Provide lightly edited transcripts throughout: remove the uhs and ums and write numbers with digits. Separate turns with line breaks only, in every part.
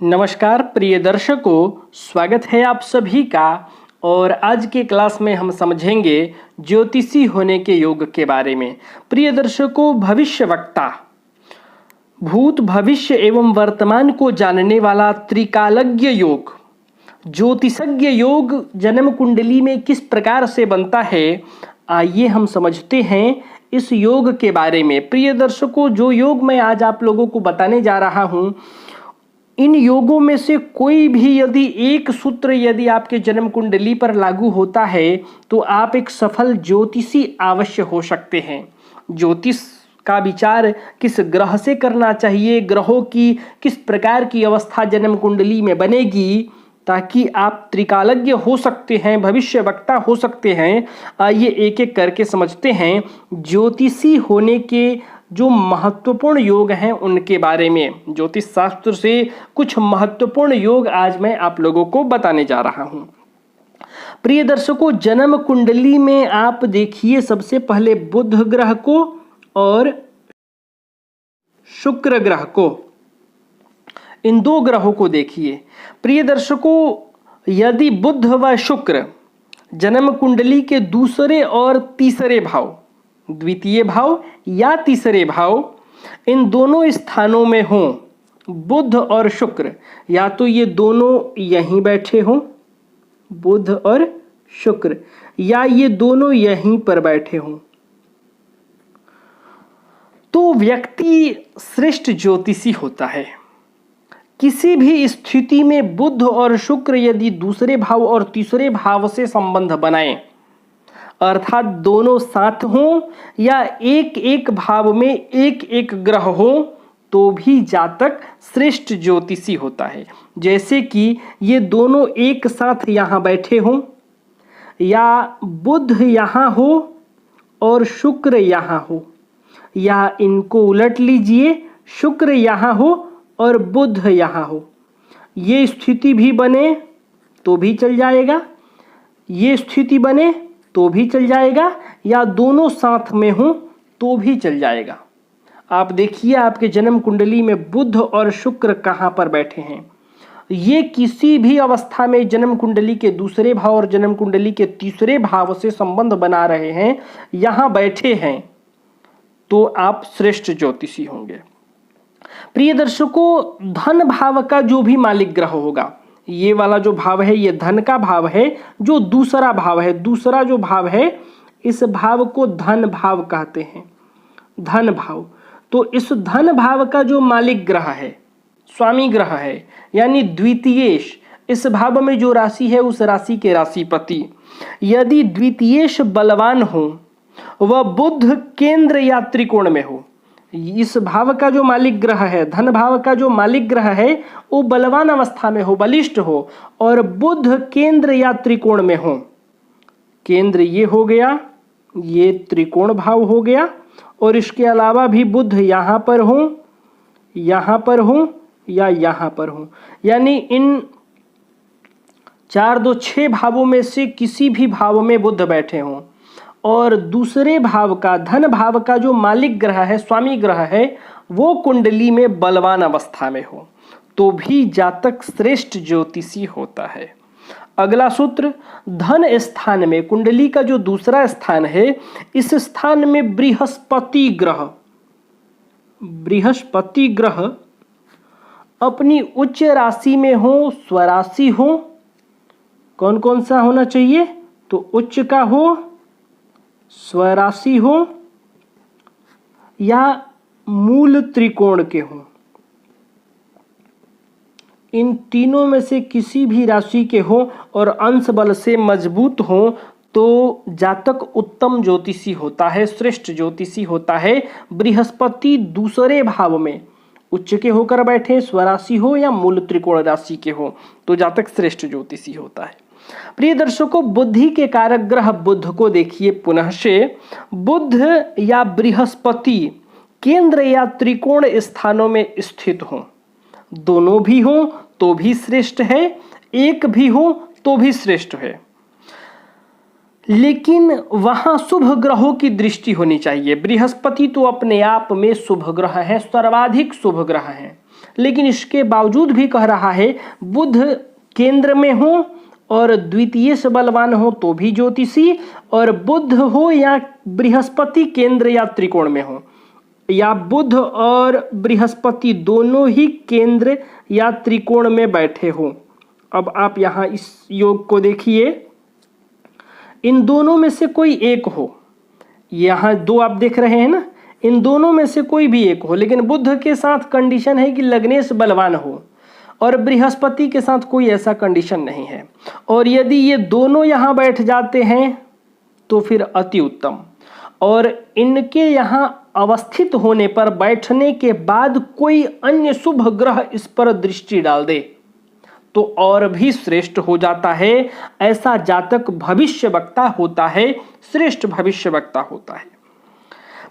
नमस्कार प्रिय दर्शकों, स्वागत है आप सभी का। और आज के क्लास में हम समझेंगे ज्योतिषी होने के योग के बारे में। प्रिय दर्शकों, भविष्यवक्ता भूत भविष्य एवं वर्तमान को जानने वाला त्रिकालज्ञ योग, ज्योतिषज्ञ योग जन्म कुंडली में किस प्रकार से बनता है, आइए हम समझते हैं इस योग के बारे में। प्रिय दर्शकों, जो योग मैं आज आप लोगों को बताने जा रहा हूं, इन योगों में से कोई भी यदि एक सूत्र यदि आपके जन्म कुंडली पर लागू होता है तो आप एक सफल ज्योतिषी अवश्य हो सकते हैं। ज्योतिष का विचार किस ग्रह से करना चाहिए, ग्रहों की किस प्रकार की अवस्था जन्म कुंडली में बनेगी ताकि आप त्रिकालज्ञ हो सकते हैं, भविष्यवक्ता हो सकते हैं। आइए एक एक करके समझते हैं ज्योतिषी होने के जो महत्वपूर्ण योग हैं उनके बारे में। ज्योतिष शास्त्र से कुछ महत्वपूर्ण योग आज मैं आप लोगों को बताने जा रहा हूं। प्रिय दर्शकों, जन्म कुंडली में आप देखिए सबसे पहले बुध ग्रह को और शुक्र ग्रह को, इन दो ग्रहों को देखिए। प्रिय दर्शकों, यदि बुध व शुक्र जन्म कुंडली के दूसरे और तीसरे भाव, द्वितीय भाव या तीसरे भाव, इन दोनों स्थानों में हों, बुध और शुक्र, या तो ये दोनों यहीं बैठे हों, बुध और शुक्र, या ये दोनों यहीं पर बैठे हों, तो व्यक्ति श्रेष्ठ ज्योतिषी होता है। किसी भी स्थिति में बुध और शुक्र यदि दूसरे भाव और तीसरे भाव से संबंध बनाएं, अर्थात दोनों साथ हों या एक एक भाव में एक एक ग्रह हो, तो भी जातक श्रेष्ठ ज्योतिषी होता है। जैसे कि ये दोनों एक साथ यहाँ बैठे हों, या बुध यहाँ हो और शुक्र यहाँ हो, या इनको उलट लीजिए, शुक्र यहाँ हो और बुध यहाँ हो, ये स्थिति भी बने तो भी चल जाएगा, ये स्थिति बने तो भी चल जाएगा, या दोनों साथ में हो तो भी चल जाएगा। आप देखिए आपके जन्म कुंडली में बुध और शुक्र कहाँ पर बैठे हैं। ये किसी भी अवस्था में जन्म कुंडली के दूसरे भाव और जन्म कुंडली के तीसरे भाव से संबंध बना रहे हैं, यहाँ बैठे हैं, तो आप श्रेष्ठ ज्योतिषी होंगे। प्रिय दर्शकों, धन भाव का जो भी मालिक ग्रह होगा, ये वाला जो भाव है ये धन का भाव है, जो दूसरा भाव है, दूसरा जो भाव है इस भाव को धन भाव कहते हैं, धन भाव। तो इस धन भाव का जो मालिक ग्रह है, स्वामी ग्रह है, यानी द्वितीयेश, इस भाव में जो राशि है उस राशि के राशिपति यदि द्वितीयेश बलवान हो, वह बुध केंद्र या त्रिकोण में हो, इस भाव का जो मालिक ग्रह है, धन भाव का जो मालिक ग्रह है, वो बलवान अवस्था में हो, बलिष्ठ हो, और बुध केंद्र या त्रिकोण में हो। केंद्र ये हो गया, ये त्रिकोण भाव हो गया, और इसके अलावा भी बुध यहाँ पर हो, यहाँ पर हो, या यहाँ पर हो, यानी इन 4 2 6 भावों में से किसी भी भाव में बुध बैठे हों, और दूसरे भाव का, धन भाव का जो मालिक ग्रह है, स्वामी ग्रह है, वो कुंडली में बलवान अवस्था में हो, तो भी जातक श्रेष्ठ ज्योतिषी होता है। अगला सूत्र, धन स्थान में, कुंडली का जो दूसरा स्थान है, इस स्थान में बृहस्पति ग्रह अपनी उच्च राशि में हो, स्वराशि हो। कौन कौन सा होना चाहिए? तो उच्च का हो, स्वराशि हो, या मूल त्रिकोण के हो। इन तीनों में से किसी भी राशि के हो और अंश बल से मजबूत हो, तो जातक उत्तम ज्योतिषी होता है, श्रेष्ठ ज्योतिषी होता है। बृहस्पति दूसरे भाव में उच्च के होकर बैठे, स्वराशि हो या मूल त्रिकोण राशि के हो, तो जातक श्रेष्ठ ज्योतिषी होता है। प्रिय दर्शकों, बुद्धि के कारक ग्रह बुध को देखिए पुनः से। बुध या बृहस्पति केंद्र या त्रिकोण स्थानों में स्थित हो, दोनों भी हो तो भी श्रेष्ठ है, एक भी हो तो भी श्रेष्ठ है, लेकिन वहां शुभ ग्रहों की दृष्टि होनी चाहिए। बृहस्पति तो अपने आप में शुभ ग्रह है, सर्वाधिक शुभ ग्रह है, लेकिन इसके बावजूद भी कह रहा है बुध केंद्र में हो और द्वितीय से बलवान हो तो भी ज्योतिषी, और बुध हो या बृहस्पति केंद्र या त्रिकोण में हो, या बुध और बृहस्पति दोनों ही केंद्र या त्रिकोण में बैठे हो। अब आप यहां इस योग को देखिए, इन दोनों में से कोई एक हो, यहां दो आप देख रहे हैं ना, इन दोनों में से कोई भी एक हो, लेकिन बुध के साथ कंडीशन है कि लग्नेश बलवान हो और बृहस्पति के साथ कोई ऐसा कंडीशन नहीं है, और यदि ये दोनों यहां बैठ जाते हैं तो फिर अति उत्तम, और इनके यहां अवस्थित होने पर बैठने के बाद कोई अन्य शुभ ग्रह इस पर दृष्टि डाल दे तो और भी श्रेष्ठ हो जाता है। ऐसा जातक भविष्यवक्ता होता है, श्रेष्ठ भविष्यवक्ता होता है।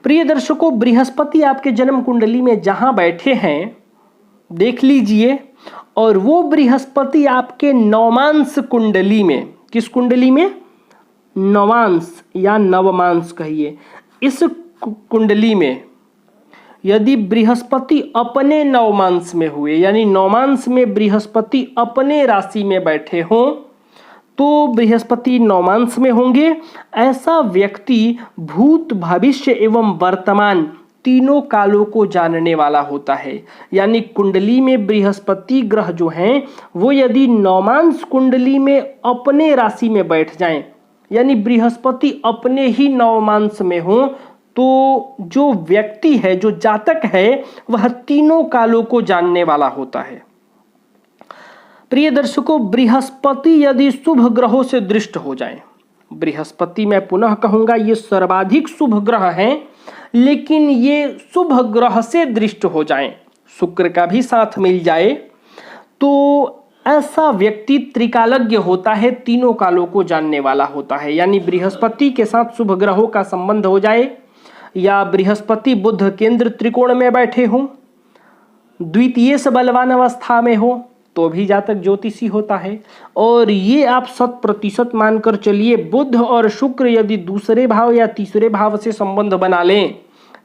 प्रिय दर्शकों, बृहस्पति आपके जन्म कुंडली में जहां बैठे हैं देख लीजिए, और वो बृहस्पति आपके नवमांश कुंडली में, किस कुंडली में? नवांश या नवमांश कहिए, इस कुंडली में यदि बृहस्पति अपने नवमांश में हुए, यानी नवमांश में बृहस्पति अपने राशि में बैठे हों तो बृहस्पति नवमांश में होंगे। ऐसा व्यक्ति भूत, भविष्य एवं वर्तमान तीनों कालों को जानने वाला होता है। यानी कुंडली में बृहस्पति ग्रह जो हैं वो यदि नवमांश कुंडली में अपने राशि में बैठ जाएं, यानी बृहस्पति अपने ही नवमांश में हो, तो जो व्यक्ति है, जो जातक है, वह तीनों कालों को जानने वाला होता है। प्रिय दर्शकों, बृहस्पति यदि शुभ ग्रहों से दृष्ट हो जाए, बृहस्पति मैं पुनः कहूंगा ये सर्वाधिक शुभ ग्रह हैं, लेकिन ये शुभ ग्रह से दृष्ट हो जाएं, शुक्र का भी साथ मिल जाए, तो ऐसा व्यक्ति त्रिकालज्ञ होता है, तीनों कालों को जानने वाला होता है। यानी बृहस्पति के साथ शुभ ग्रहों का संबंध हो जाए, या बृहस्पति बुध केंद्र त्रिकोण में बैठे हों, द्वितीय से बलवान अवस्था में हो तो भी जातक ज्योतिषी होता है। और ये आप 100% मानकर चलिए, बुध और शुक्र यदि दूसरे भाव या तीसरे भाव से संबंध बना लें,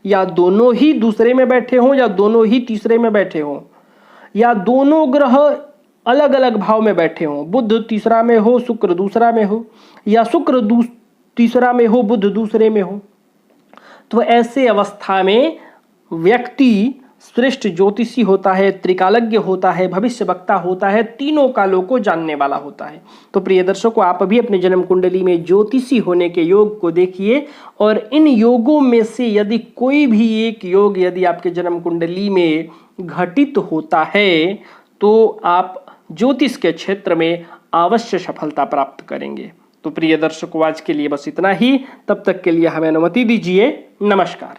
या दोनों ही दूसरे में बैठे हों या दोनों ही तीसरे में बैठे हों, या दोनों ग्रह अलग अलग भाव में बैठे हों, बुध तीसरा में हो, शुक्र दूसरा में हो, या शुक्र तीसरा में हो, बुध दूसरे में हो, तो ऐसे अवस्था में व्यक्ति श्रेष्ठ ज्योतिषी होता है, त्रिकालज्ञ होता है, भविष्यवक्ता होता है, तीनों कालों को जानने वाला होता है। तो प्रिय दर्शकों, आप भी अपने जन्म कुंडली में ज्योतिषी होने के योग को देखिए, और इन योगों में से यदि कोई भी एक योग यदि आपके जन्म कुंडली में घटित होता है तो आप ज्योतिष के क्षेत्र में अवश्य सफलता प्राप्त करेंगे। तो प्रिय दर्शकों, आज के लिए बस इतना ही। तब तक के लिए हमें अनुमति दीजिए। नमस्कार।